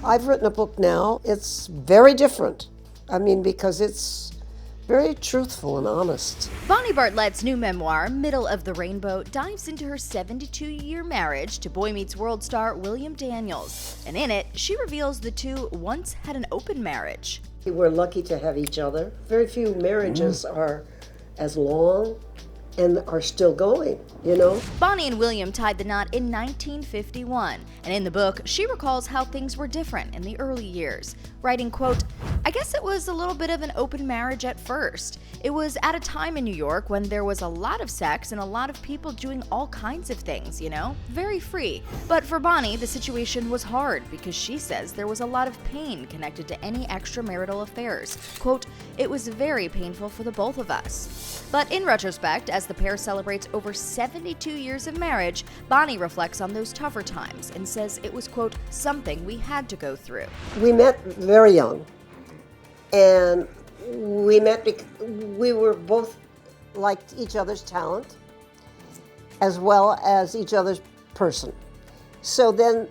I've written a book now. It's very different. I mean, because it's very truthful and honest. Bonnie Bartlett's new memoir, Middle of the Rainbow, dives into her 72-year marriage to Boy Meets World star William Daniels. And in it, she reveals the two once had an open marriage. We're lucky to have each other. Very few marriages are as long and are still going, you know? Bonnie and William tied the knot in 1951, and in the book, she recalls how things were different in the early years, writing, quote, "I guess it was a little bit of an open marriage at first. It was at a time in New York when there was a lot of sex and a lot of people doing all kinds of things, you know, very free. But for Bonnie, the situation was hard because she says there was a lot of pain connected to any extramarital affairs. Quote, it was very painful for the both of us." But in retrospect, as the pair celebrates over 72 years of marriage, Bonnie reflects on those tougher times and says it was, quote, something we had to go through. We met very young, and we were both liked each other's talent as well as each other's person. So then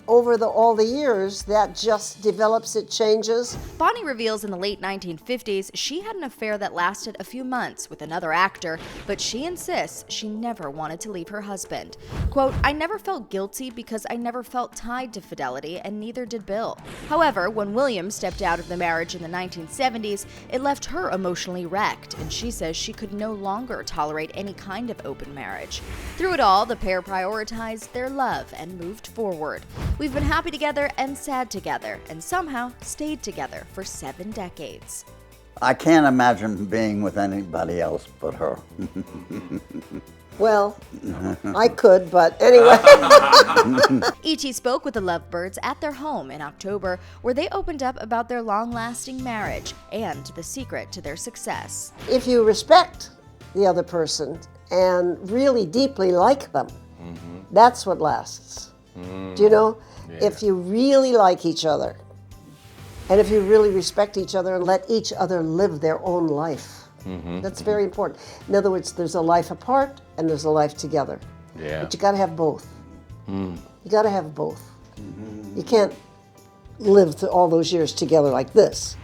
over all the years, that just develops, it changes. Bonnie reveals in the late 1950s she had an affair that lasted a few months with another actor, but she insists she never wanted to leave her husband. Quote, "I never felt guilty because I never felt tied to fidelity, and neither did Bill." However, when William stepped out of the marriage in the 1970s, it left her emotionally wrecked, and she says she could no longer tolerate any kind of open marriage. Through it all, the pair prioritized their love and moved forward. We've been happy together and sad together, and somehow stayed together for 7 decades. I can't imagine being with anybody else but her. Well, I could, but anyway. E.T. spoke with the Lovebirds at their home in October, where they opened up about their long-lasting marriage and the secret to their success. If you respect the other person and really deeply like them, that's what lasts. Do you know? Yeah. If you really like each other, and if you really respect each other and let each other live their own life, that's very important. In other words, there's a life apart and there's a life together. Yeah. But you got to have both. You got to have both. You can't live all those years together like this.